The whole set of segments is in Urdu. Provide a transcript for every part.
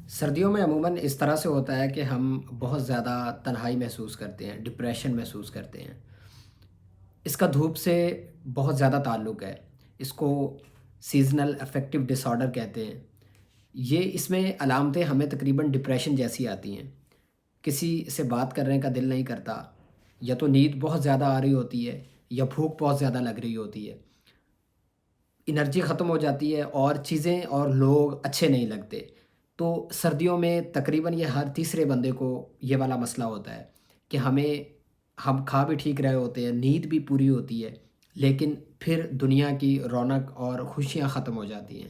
سردیوں میں عموماً اس طرح سے ہوتا ہے کہ ہم بہت زیادہ تنہائی محسوس کرتے ہیں، ڈپریشن محسوس کرتے ہیں۔ اس کا دھوپ سے بہت زیادہ تعلق ہے۔ اس کو سیزنل افیکٹو ڈس آرڈر کہتے ہیں۔ یہ اس میں علامتیں ہمیں تقریباً ڈپریشن جیسی آتی ہیں۔ کسی سے بات کرنے کا دل نہیں کرتا، یا تو نیند بہت زیادہ آ رہی ہوتی ہے یا بھوک بہت زیادہ لگ رہی ہوتی ہے، انرجی ختم ہو جاتی ہے اور چیزیں اور لوگ اچھے نہیں لگتے۔ تو سردیوں میں تقریباً یہ ہر تیسرے بندے کو یہ والا مسئلہ ہوتا ہے کہ ہم کھا بھی ٹھیک رہے ہوتے ہیں، نیند بھی پوری ہوتی ہے، لیکن پھر دنیا کی رونق اور خوشیاں ختم ہو جاتی ہیں۔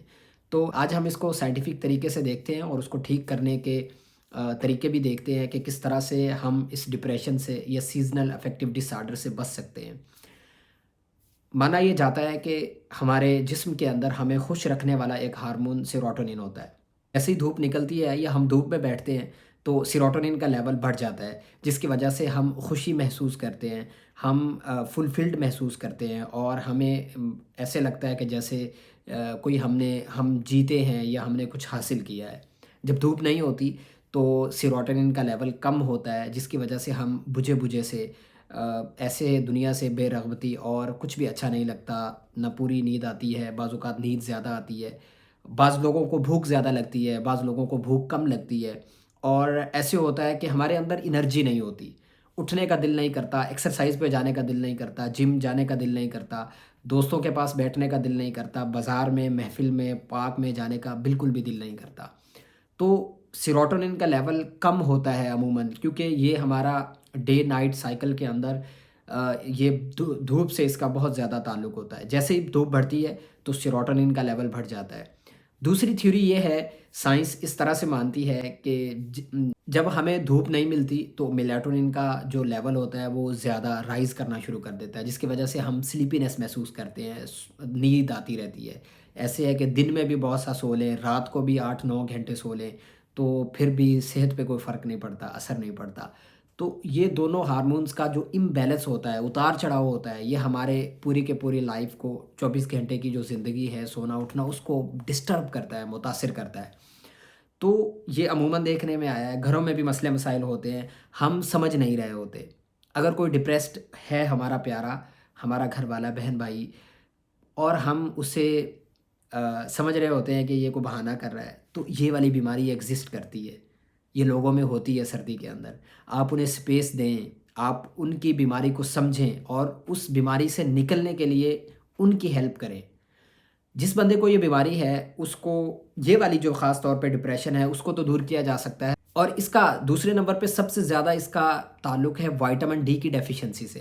تو آج ہم اس کو سائنٹیفک طریقے سے دیکھتے ہیں اور اس کو ٹھیک کرنے کے طریقے بھی دیکھتے ہیں کہ کس طرح سے ہم اس ڈپریشن سے یا سیزنل افیکٹو ڈس آرڈر سے بچ سکتے ہیں۔ مانا یہ جاتا ہے کہ ہمارے جسم کے اندر ہمیں خوش رکھنے والا ایک ہارمون سیروٹونین ہوتا ہے۔ ایسے ہی دھوپ نکلتی ہے یا ہم دھوپ میں بیٹھتے ہیں تو سیروٹونین کا لیول بڑھ جاتا ہے، جس کی وجہ سے ہم خوشی محسوس کرتے ہیں، ہم فلفلڈ محسوس کرتے ہیں اور ہمیں ایسے لگتا ہے کہ جیسے کوئی ہم جیتے ہیں یا ہم نے کچھ حاصل کیا ہے۔ جب دھوپ نہیں ہوتی تو سیروٹونین کا لیول کم ہوتا ہے، جس کی وجہ سے ہم بجھے بجھے سے ایسے دنیا سے بے رغبتی اور کچھ بھی اچھا نہیں لگتا، نہ پوری نیند آتی ہے، بعض اوقات نیند زیادہ آتی ہے، بعض لوگوں کو بھوک زیادہ لگتی ہے، بعض لوگوں کو بھوک کم لگتی ہے، اور ایسے ہوتا ہے کہ ہمارے اندر انرجی نہیں ہوتی، اٹھنے کا دل نہیں کرتا، ایکسرسائز پہ جانے کا دل نہیں کرتا، جم جانے کا دل نہیں کرتا، دوستوں کے پاس بیٹھنے کا دل نہیں کرتا، بازار میں، محفل میں، پارک میں جانے کا بالکل بھی دل نہیں کرتا۔ تو سیروٹونین کا لیول کم ہوتا ہے عموماً، کیونکہ یہ ہمارا ڈے نائٹ سائیکل کے اندر یہ دھوپ سے اس کا بہت زیادہ تعلق ہوتا ہے۔ جیسے ہی دھوپ بڑھتی ہے تو سیروٹونین کا لیول بڑھ جاتا ہے۔ دوسری تھیوری یہ ہے، سائنس اس طرح سے مانتی ہے کہ جب ہمیں دھوپ نہیں ملتی تو میلاٹونین کا جو لیول ہوتا ہے وہ زیادہ رائز کرنا شروع کر دیتا ہے، جس کی وجہ سے ہم سلیپینس محسوس کرتے ہیں، نیند آتی رہتی ہے۔ ایسے ہے کہ دن میں بھی بہت سا سو لیں، رات کو بھی 8-9 گھنٹے سو لیں تو پھر بھی صحت پہ کوئی فرق نہیں پڑتا، اثر نہیں پڑتا۔ تو یہ دونوں ہارمونز کا جو امبیلنس ہوتا ہے، اتار چڑھاؤ ہوتا ہے، یہ ہمارے پوری کے پوری لائف کو، 24 گھنٹے کی جو زندگی ہے، سونا اٹھنا، اس کو ڈسٹرب کرتا ہے، متاثر کرتا ہے۔ تو یہ عموماً دیکھنے میں آیا ہے، گھروں میں بھی مسئلے مسائل ہوتے ہیں، ہم سمجھ نہیں رہے ہوتے۔ اگر کوئی ڈپریسڈ ہے ہمارا پیارا، ہمارا گھر والا، بہن بھائی، اور ہم اسے سمجھ رہے ہوتے ہیں کہ یہ کوئی بہانہ کر رہا ہے، تو یہ والی بیماری ایگزسٹ کرتی ہے، یہ لوگوں میں ہوتی ہے سردی کے اندر۔ آپ انہیں سپیس دیں، آپ ان کی بیماری کو سمجھیں اور اس بیماری سے نکلنے کے لیے ان کی ہیلپ کریں۔ جس بندے کو یہ بیماری ہے، اس کو یہ والی جو خاص طور پہ ڈپریشن ہے، اس کو تو دور کیا جا سکتا ہے، اور اس کا دوسرے نمبر پہ سب سے زیادہ اس کا تعلق ہے وائٹامن ڈی کی ڈیفیشنسی سے،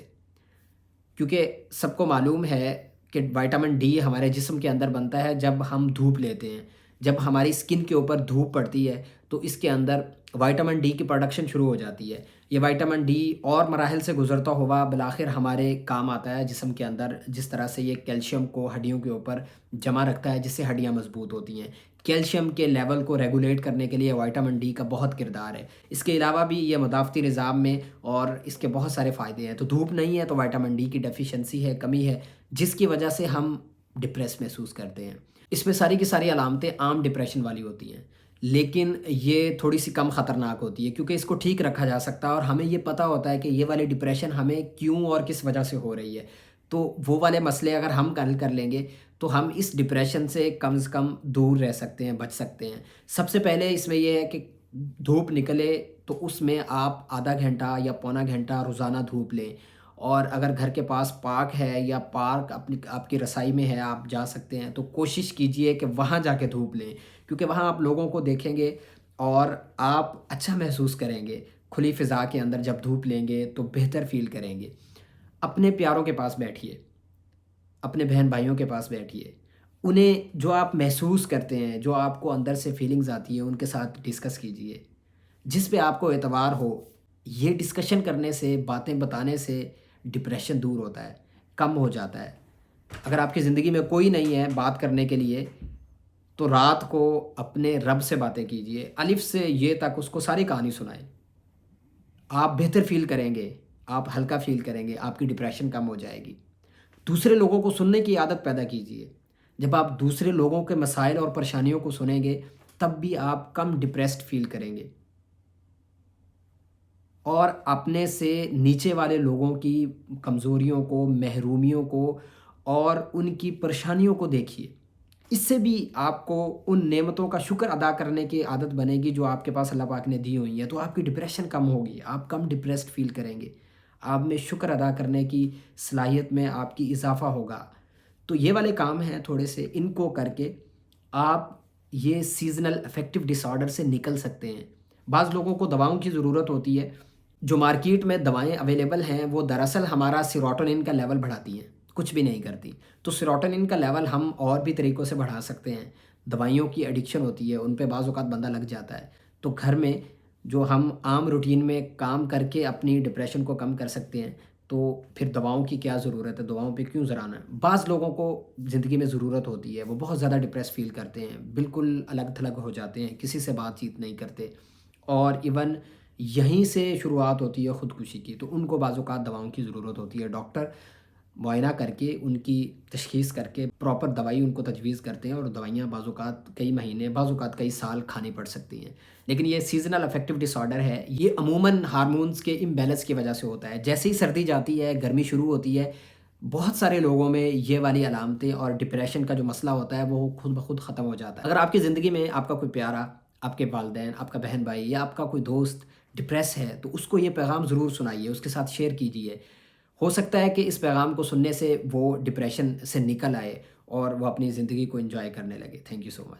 کیونکہ سب کو معلوم ہے کہ وائٹامن ڈی ہمارے جسم کے اندر بنتا ہے جب ہم دھوپ لیتے ہیں، جب ہماری اسکن کے اوپر دھوپ پڑتی ہے تو اس کے اندر وائٹامن ڈی کی پروڈکشن شروع ہو جاتی ہے۔ یہ وائٹامن ڈی اور مراحل سے گزرتا ہوا بالآخر ہمارے کام آتا ہے جسم کے اندر، جس طرح سے یہ کیلشیم کو ہڈیوں کے اوپر جمع رکھتا ہے، جس سے ہڈیاں مضبوط ہوتی ہیں۔ کیلشیم کے لیول کو ریگولیٹ کرنے کے لیے وائٹامن ڈی کا بہت کردار ہے۔ اس کے علاوہ بھی یہ مدافعتی نظام میں اور اس کے بہت سارے فائدے ہیں۔ تو دھوپ نہیں ہے تو وائٹامن ڈی کی ڈیفیشنسی ہے، کمی ہے، جس کی وجہ سے ہم ڈپریس محسوس کرتے ہیں۔ اس میں ساری کی ساری علامتیں عام ڈپریشن والی ہوتی ہیں، لیکن یہ تھوڑی سی کم خطرناک ہوتی ہے کیونکہ اس کو ٹھیک رکھا جا سکتا ہے، اور ہمیں یہ پتہ ہوتا ہے کہ یہ والی ڈپریشن ہمیں کیوں اور کس وجہ سے ہو رہی ہے۔ تو وہ والے مسئلے اگر ہم حل کر لیں گے تو ہم اس ڈپریشن سے کم دور رہ سکتے ہیں، بچ سکتے ہیں۔ سب سے پہلے اس میں یہ ہے کہ دھوپ نکلے تو اس میں آپ آدھا گھنٹہ یا پونا گھنٹہ روزانہ دھوپ لیں، اور اگر گھر کے پاس پارک ہے یا پارک آپ کی رسائی میں ہے، آپ جا سکتے ہیں، تو کوشش کیجئے کہ وہاں جا کے دھوپ لیں، کیونکہ وہاں آپ لوگوں کو دیکھیں گے اور آپ اچھا محسوس کریں گے۔ کھلی فضا کے اندر جب دھوپ لیں گے تو بہتر فیل کریں گے۔ اپنے پیاروں کے پاس بیٹھیے، اپنے بہن بھائیوں کے پاس بیٹھیے، انہیں جو آپ محسوس کرتے ہیں، جو آپ کو اندر سے فیلنگز آتی ہیں، ان کے ساتھ ڈسکس کیجئے، جس پہ آپ کو اعتبار ہو۔ یہ ڈسکشن کرنے سے، باتیں بتانے سے ڈپریشن دور ہوتا ہے، کم ہو جاتا ہے۔ اگر آپ کی زندگی میں کوئی نہیں ہے بات کرنے کے لیے تو رات کو اپنے رب سے باتیں کیجئے، الف سے یہ تک اس کو ساری کہانی سنائیں۔ آپ بہتر فیل کریں گے، آپ ہلکا فیل کریں گے، آپ کی ڈپریشن کم ہو جائے گی۔ دوسرے لوگوں کو سننے کی عادت پیدا کیجئے۔ جب آپ دوسرے لوگوں کے مسائل اور پریشانیوں کو سنیں گے تب بھی آپ کم ڈپریسڈ فیل کریں گے، اور اپنے سے نیچے والے لوگوں کی کمزوریوں کو، محرومیوں کو اور ان کی پریشانیوں کو دیکھیے۔ اس سے بھی آپ کو ان نعمتوں کا شکر ادا کرنے کی عادت بنے گی جو آپ کے پاس اللہ پاک نے دی ہوئی ہیں، تو آپ کی ڈپریشن کم ہوگی، آپ کم ڈپریسڈ فیل کریں گے، آپ میں شکر ادا کرنے کی صلاحیت میں آپ کی اضافہ ہوگا۔ تو یہ والے کام ہیں تھوڑے سے، ان کو کر کے آپ یہ سیزنل افیکٹو ڈس آرڈر سے نکل سکتے ہیں۔ بعض لوگوں کو دواؤں کی ضرورت ہوتی ہے، جو مارکیٹ میں دوائیں اویلیبل ہیں وہ دراصل ہمارا سیروٹونن کا لیول بڑھاتی ہیں، کچھ بھی نہیں کرتی۔ تو سیروٹونن کا لیول ہم اور بھی طریقوں سے بڑھا سکتے ہیں۔ دوائیوں کی ایڈکشن ہوتی ہے، ان پہ بعض اوقات بندہ لگ جاتا ہے، تو گھر میں جو ہم عام روٹین میں کام کر کے اپنی ڈپریشن کو کم کر سکتے ہیں، تو پھر دواؤں کی کیا ضرورت ہے، دواؤں پہ کیوں ذرانا ہے۔ بعض لوگوں کو زندگی میں ضرورت ہوتی ہے، وہ بہت زیادہ ڈپریس فیل کرتے ہیں، بالکل الگ تھلگ ہو جاتے ہیں، کسی سے بات چیت نہیں کرتے، اور ایون یہیں سے شروعات ہوتی ہے خودکشی کی، تو ان کو بعض اوقات دواؤں کی ضرورت ہوتی ہے۔ ڈاکٹر معائنہ کر کے ان کی تشخیص کر کے پراپر دوائی ان کو تجویز کرتے ہیں، اور دوائیاں بعض اوقات کئی مہینے، بعض اوقات کئی سال کھانی پڑ سکتی ہیں۔ لیکن یہ سیزنل افیکٹو ڈس آرڈر ہے، یہ عموماً ہارمونز کے امبیلنس کی وجہ سے ہوتا ہے۔ جیسے ہی سردی جاتی ہے، گرمی شروع ہوتی ہے، بہت سارے لوگوں میں یہ والی علامتیں اور ڈپریشن کا جو مسئلہ ہوتا ہے وہ خود بخود ختم ہو جاتا ہے۔ اگر آپ کی زندگی میں آپ کا کوئی پیارا، آپ کے والدین، آپ کا بہن بھائی یا آپ کا کوئی دوست ڈپریس ہے، تو اس کو یہ پیغام ضرور سنائیے، اس کے ساتھ شیئر کیجیے۔ ہو سکتا ہے کہ اس پیغام کو سننے سے وہ ڈپریشن سے نکل آئے اور وہ اپنی زندگی کو انجوائے کرنے لگے۔ Thank you so much.